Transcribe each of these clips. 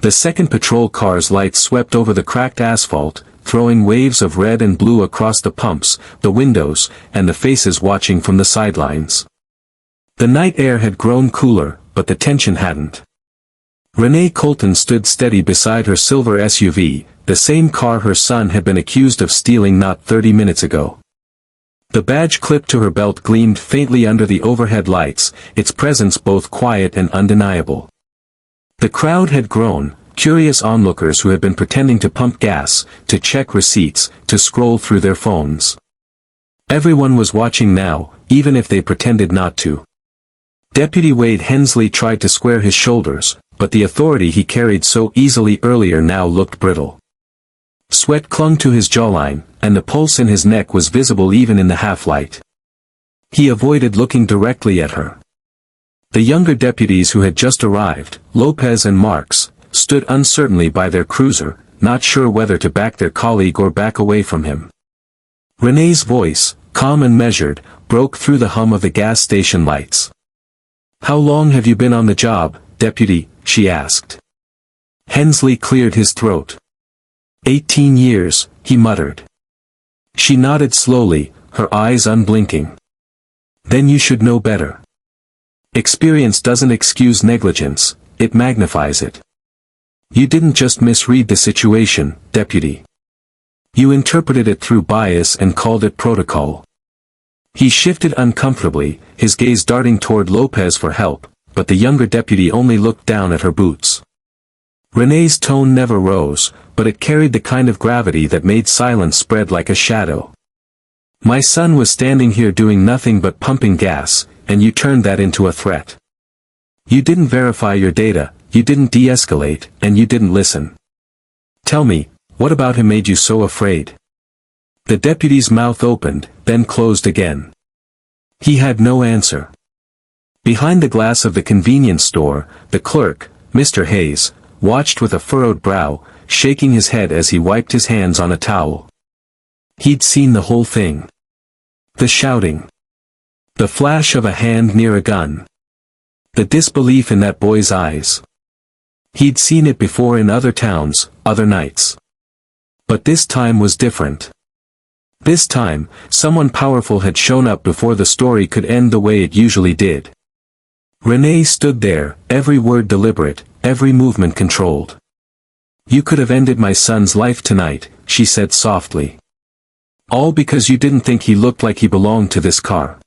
The second patrol car's lights swept over the cracked asphalt, throwing waves of red and blue across the pumps, the windows, and the faces watching from the sidelines. The night air had grown cooler, but the tension hadn't. Renee Colton stood steady beside her silver SUV, the same car her son had been accused of stealing not 30 minutes ago. The badge clipped to her belt gleamed faintly under the overhead lights, its presence both quiet and undeniable. The crowd had grown, curious onlookers who had been pretending to pump gas, to check receipts, to scroll through their phones. Everyone was watching now, even if they pretended not to. Deputy Wade Hensley tried to square his shoulders, but the authority he carried so easily earlier now looked brittle. Sweat clung to his jawline, and the pulse in his neck was visible even in the half-light. He avoided looking directly at her. The younger deputies who had just arrived, Lopez and Marks, stood uncertainly by their cruiser, not sure whether to back their colleague or back away from him. Renee's voice, calm and measured, broke through the hum of the gas station lights. "How long have you been on the job, Deputy?" she asked. Hensley cleared his throat. 18 years, he muttered. She nodded slowly, her eyes unblinking. "Then you should know better. Experience doesn't excuse negligence, it magnifies it. You didn't just misread the situation, Deputy. You interpreted it through bias and called it protocol." He shifted uncomfortably, his gaze darting toward Lopez for help, but the younger deputy only looked down at her boots. Renee's tone never rose, but it carried the kind of gravity that made silence spread like a shadow. "My son was standing here doing nothing but pumping gas, and you turned that into a threat. You didn't verify your data, you didn't de-escalate, and you didn't listen. Tell me, what about him made you so afraid?" The deputy's mouth opened, then closed again. He had no answer. Behind the glass of the convenience store, the clerk, Mr. Hayes, watched with a furrowed brow, shaking his head as he wiped his hands on a towel. He'd seen the whole thing. The shouting. The flash of a hand near a gun. The disbelief in that boy's eyes. He'd seen it before in other towns, other nights. But this time was different. This time, someone powerful had shown up before the story could end the way it usually did. Renee stood there, every word deliberate, every movement controlled. "You could have ended my son's life tonight," she said softly. "All because you didn't think he looked like he belonged to this car.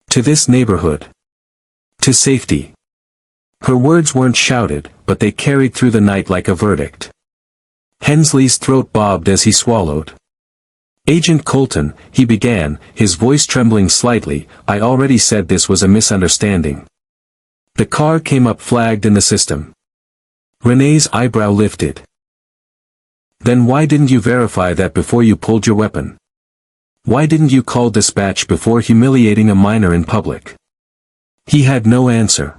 To this neighborhood. To safety." Her words weren't shouted, but they carried through the night like a verdict. Hensley's throat bobbed as he swallowed. "Agent Colton," he began, his voice trembling slightly, "I already said this was a misunderstanding. The car came up flagged in the system." Renee's eyebrow lifted. "Then why didn't you verify that before you pulled your weapon? Why didn't you call dispatch before humiliating a minor in public?" He had no answer.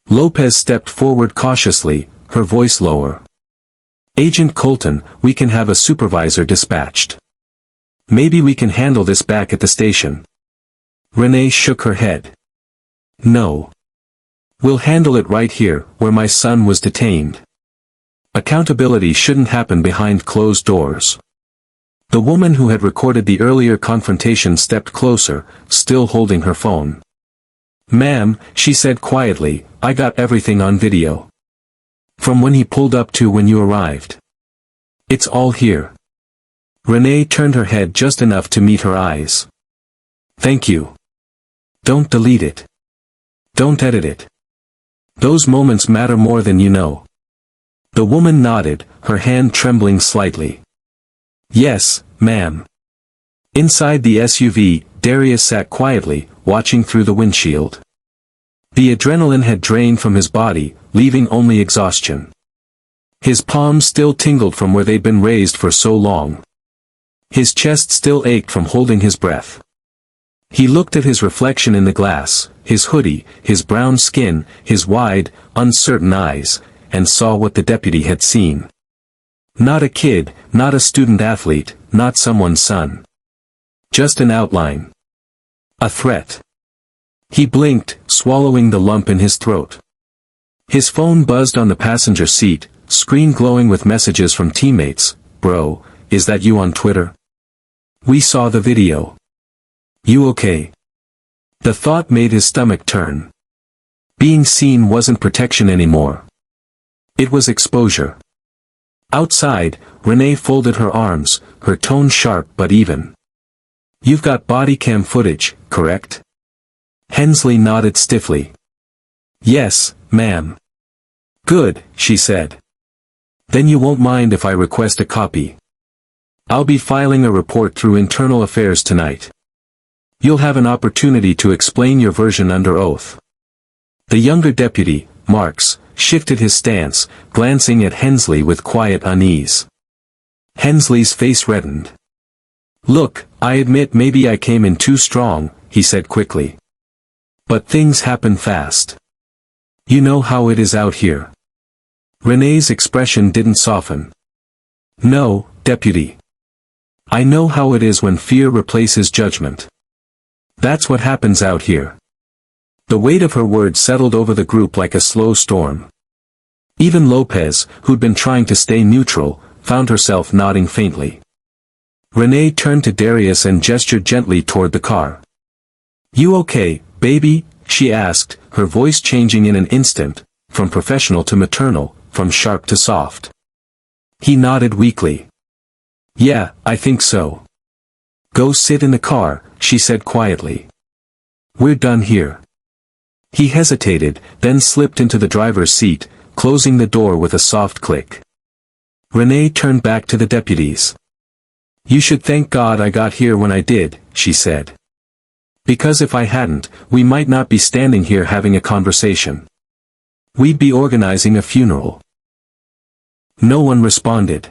Lopez stepped forward cautiously, her voice lower. "Agent Colton, we can have a supervisor dispatched. Maybe we can handle this back at the station." Renee shook her head. "No. We'll handle it right here, where my son was detained. Accountability shouldn't happen behind closed doors." The woman who had recorded the earlier confrontation stepped closer, still holding her phone. "Ma'am," she said quietly, "I got everything on video. From when he pulled up to when you arrived. It's all here." Renee turned her head just enough to meet her eyes. "Thank you. Don't delete it. Don't edit it. Those moments matter more than you know." The woman nodded, her hand trembling slightly. "Yes, ma'am." Inside the SUV, Darius sat quietly, watching through the windshield. The adrenaline had drained from his body, leaving only exhaustion. His palms still tingled from where they'd been raised for so long. His chest still ached from holding his breath. He looked at his reflection in the glass, his hoodie, his brown skin, his wide, uncertain eyes, and saw what the deputy had seen. Not a kid, not a student athlete, not someone's son. Just an outline. A threat. He blinked, swallowing the lump in his throat. His phone buzzed on the passenger seat, screen glowing with messages from teammates. "Bro, is that you on Twitter? We saw the video. You okay?" The thought made his stomach turn. Being seen wasn't protection anymore. It was exposure. Outside, Renee folded her arms, her tone sharp but even. "You've got body cam footage, correct?" Hensley nodded stiffly. "Yes, ma'am." "Good," she said. "Then you won't mind if I request a copy. I'll be filing a report through Internal Affairs tonight. You'll have an opportunity to explain your version under oath." The younger deputy, Marks, shifted his stance, glancing at Hensley with quiet unease. Hensley's face reddened. "Look, I admit maybe I came in too strong," he said quickly. "But things happen fast. You know how it is out here." Renee's expression didn't soften. "No, deputy. I know how it is when fear replaces judgment. That's what happens out here." The weight of her words settled over the group like a slow storm. Even Lopez, who'd been trying to stay neutral, found herself nodding faintly. Renee turned to Darius and gestured gently toward the car. "You okay, baby?" she asked, her voice changing in an instant, from professional to maternal, from sharp to soft. He nodded weakly. "Yeah, I think so." "Go sit in the car," she said quietly. "We're done here." He hesitated, then slipped into the driver's seat, closing the door with a soft click. Renee turned back to the deputies. "You should thank God I got here when I did," she said. "Because if I hadn't, we might not be standing here having a conversation. We'd be organizing a funeral." No one responded.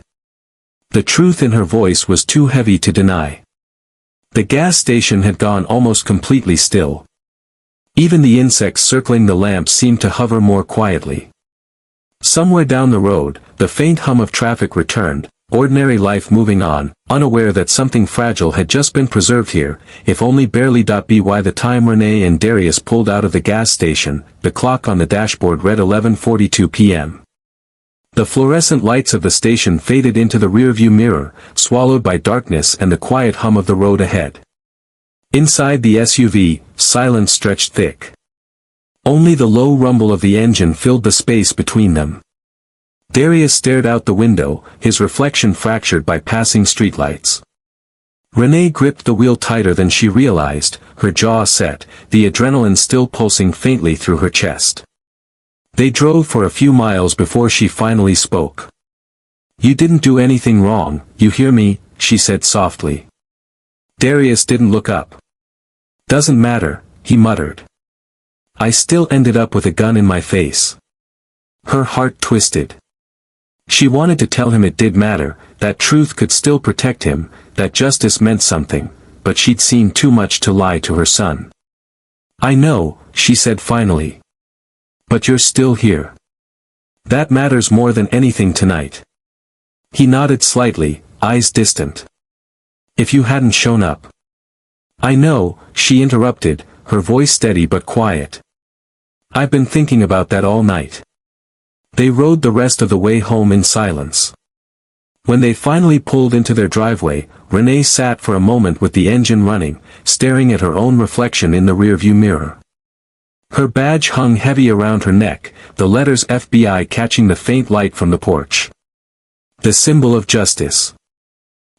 The truth in her voice was too heavy to deny. The gas station had gone almost completely still. Even the insects circling the lamps seemed to hover more quietly. Somewhere down the road, the faint hum of traffic returned, ordinary life moving on, unaware that something fragile had just been preserved here, if only barely. By the time Renee and Darius pulled out of the gas station, the clock on the dashboard read 11:42 p.m. The fluorescent lights of the station faded into the rearview mirror, swallowed by darkness and the quiet hum of the road ahead. Inside the SUV, silence stretched thick. Only the low rumble of the engine filled the space between them. Darius stared out the window, his reflection fractured by passing streetlights. Renee gripped the wheel tighter than she realized, her jaw set, the adrenaline still pulsing faintly through her chest. They drove for a few miles before she finally spoke. "You didn't do anything wrong, you hear me?" she said softly. Darius didn't look up. "Doesn't matter," he muttered. "I still ended up with a gun in my face." Her heart twisted. She wanted to tell him it did matter, that truth could still protect him, that justice meant something, but she'd seen too much to lie to her son. "I know," she said finally. "But you're still here. That matters more than anything tonight." He nodded slightly, eyes distant. "If you hadn't shown up." "I know," she interrupted, her voice steady but quiet. "I've been thinking about that all night." They rode the rest of the way home in silence. When they finally pulled into their driveway, Renee sat for a moment with the engine running, staring at her own reflection in the rearview mirror. Her badge hung heavy around her neck, the letters FBI catching the faint light from the porch. The symbol of justice.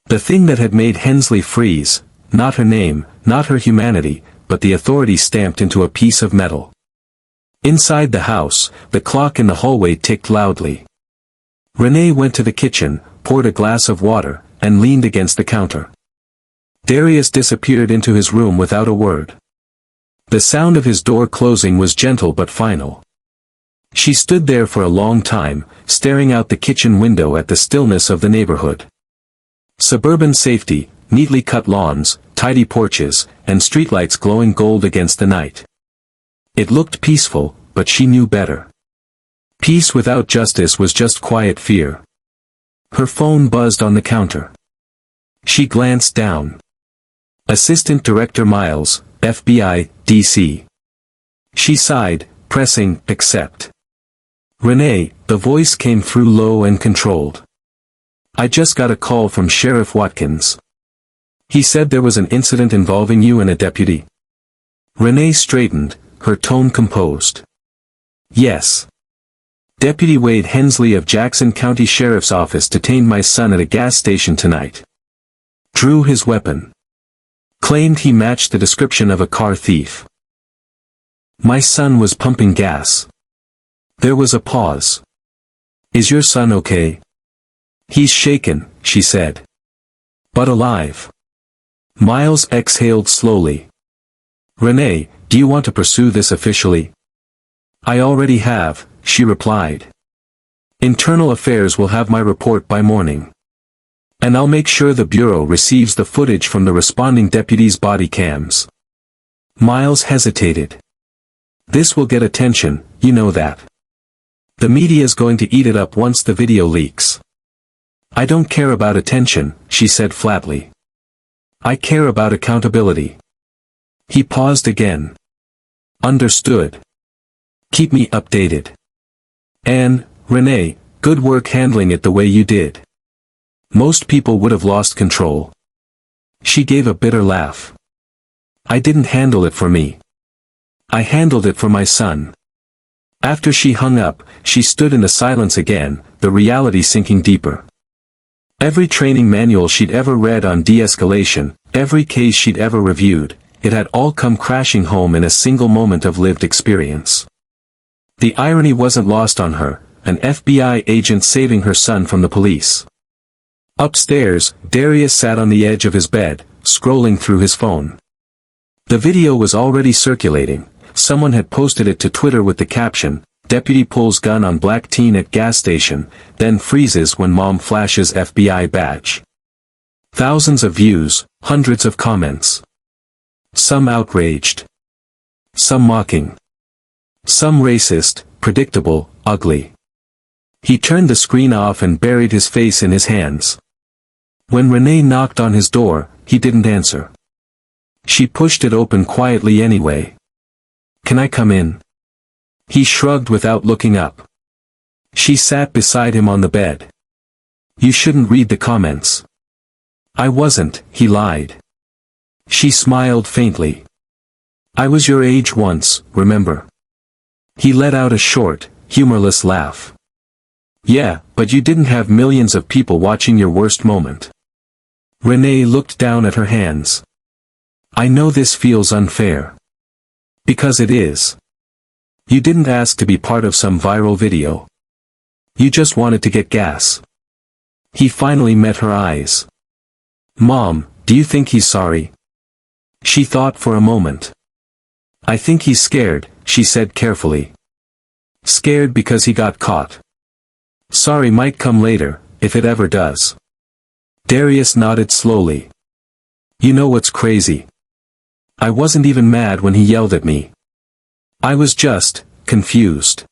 The thing that had made Hensley freeze, not her name, not her humanity, but the authority stamped into a piece of metal. Inside the house, the clock in the hallway ticked loudly. Renee went to the kitchen, poured a glass of water, and leaned against the counter. Darius disappeared into his room without a word. The sound of his door closing was gentle but final. She stood there for a long time, staring out the kitchen window at the stillness of the neighborhood. Suburban safety, neatly cut lawns, tidy porches, and streetlights glowing gold against the night. It looked peaceful, but she knew better. Peace without justice was just quiet fear. Her phone buzzed on the counter. She glanced down. Assistant Director Miles, FBI, D.C. She sighed, pressing accept. Renee, the voice came through low and controlled. I just got a call from Sheriff Watkins. He said there was an incident involving you and a deputy. Renee straightened, her tone composed. Yes. Deputy Wade Hensley of Jackson County Sheriff's Office detained my son at a gas station tonight. Drew his weapon. Claimed he matched the description of a car thief. My son was pumping gas. There was a pause. Is your son okay? He's shaken, she said. But alive. Miles exhaled slowly. Renee, do you want to pursue this officially? I already have, she replied. Internal Affairs will have my report by morning. And I'll make sure the Bureau receives the footage from the responding deputies' body cams. Miles hesitated. This will get attention, you know that. The media's going to eat it up once the video leaks. I don't care about attention, she said flatly. I care about accountability. He paused again. Understood. Keep me updated. And, Renee, good work handling it the way you did. Most people would have lost control. She gave a bitter laugh. I didn't handle it for me. I handled it for my son. After she hung up, she stood in the silence again, the reality sinking deeper. Every training manual she'd ever read on de-escalation, every case she'd ever reviewed, it had all come crashing home in a single moment of lived experience. The irony wasn't lost on her, an FBI agent saving her son from the police. Upstairs, Darius sat on the edge of his bed, scrolling through his phone. The video was already circulating. Someone had posted it to Twitter with the caption, Deputy pulls gun on black teen at gas station, then freezes when mom flashes FBI badge. Thousands of views, hundreds of comments. Some outraged. Some mocking. Some racist, predictable, ugly. He turned the screen off and buried his face in his hands. When Renee knocked on his door, he didn't answer. She pushed it open quietly anyway. Can I come in? He shrugged without looking up. She sat beside him on the bed. You shouldn't read the comments. I wasn't, he lied. She smiled faintly. I was your age once, remember? He let out a short, humorless laugh. Yeah, but you didn't have millions of people watching your worst moment. Renee looked down at her hands. I know this feels unfair. Because it is. You didn't ask to be part of some viral video. You just wanted to get gas. He finally met her eyes. Mom, do you think he's sorry? She thought for a moment. I think he's scared, she said carefully. Scared because he got caught. Sorry might come later, if it ever does. Darius nodded slowly. You know what's crazy? I wasn't even mad when he yelled at me. I was just confused.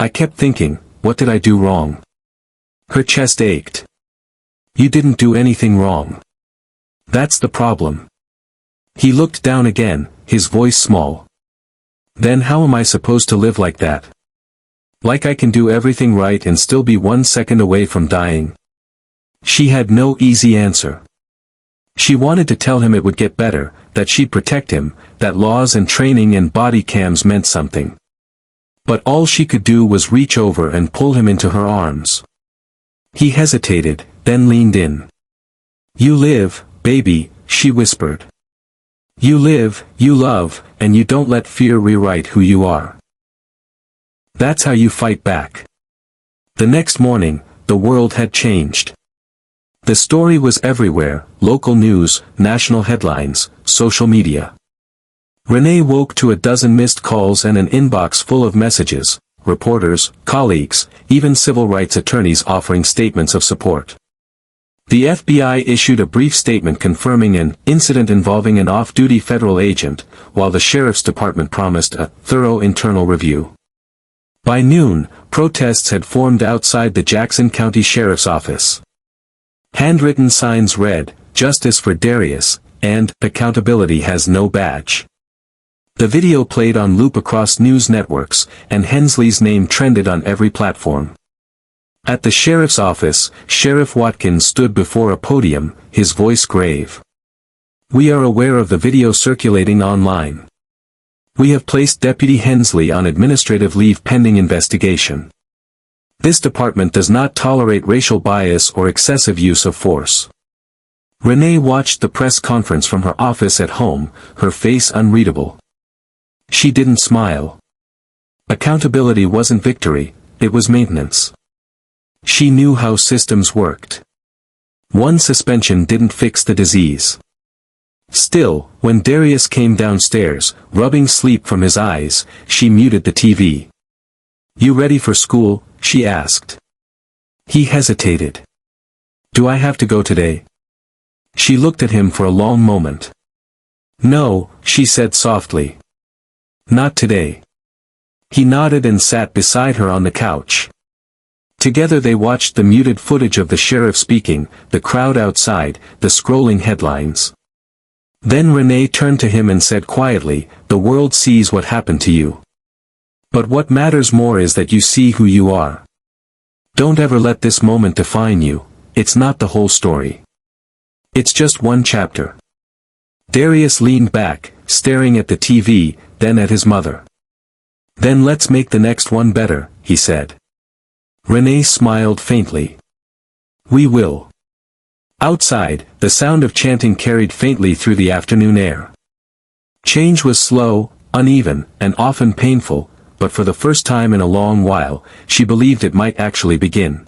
I kept thinking, what did I do wrong? Her chest ached. You didn't do anything wrong. That's the problem. He looked down again, his voice small. Then how am I supposed to live like that? Like I can do everything right and still be 1 second away from dying? She had no easy answer. She wanted to tell him it would get better, that she'd protect him, that laws and training and body cams meant something. But all she could do was reach over and pull him into her arms. He hesitated, then leaned in. You live, baby, she whispered. You live, you love, and you don't let fear rewrite who you are. That's how you fight back. The next morning, the world had changed. The story was everywhere, local news, national headlines, social media. Renee woke to a dozen missed calls and an inbox full of messages, reporters, colleagues, even civil rights attorneys offering statements of support. The FBI issued a brief statement confirming an incident involving an off-duty federal agent, while the sheriff's department promised a thorough internal review. By noon, protests had formed outside the Jackson County Sheriff's Office. Handwritten signs read, Justice for Darius, and Accountability has no badge. The video played on loop across news networks, and Hensley's name trended on every platform. At the sheriff's office, Sheriff Watkins stood before a podium, his voice grave. "We are aware of the video circulating online. We have placed Deputy Hensley on administrative leave pending investigation. This department does not tolerate racial bias or excessive use of force." Renee watched the press conference from her office at home, her face unreadable. She didn't smile. Accountability wasn't victory, it was maintenance. She knew how systems worked. One suspension didn't fix the disease. Still, when Darius came downstairs, rubbing sleep from his eyes, she muted the TV. "You ready for school?" she asked. He hesitated. "Do I have to go today?" She looked at him for a long moment. "No," she said softly. "Not today." He nodded and sat beside her on the couch. Together they watched the muted footage of the sheriff speaking, the crowd outside, the scrolling headlines. Then Renee turned to him and said quietly, "The world sees what happened to you. But what matters more is that you see who you are. Don't ever let this moment define you, it's not the whole story. It's just one chapter." Darius leaned back, staring at the TV, then at his mother. "Then let's make the next one better," he said. Renee smiled faintly. "We will." Outside, the sound of chanting carried faintly through the afternoon air. Change was slow, uneven, and often painful, but for the first time in a long while, she believed it might actually begin.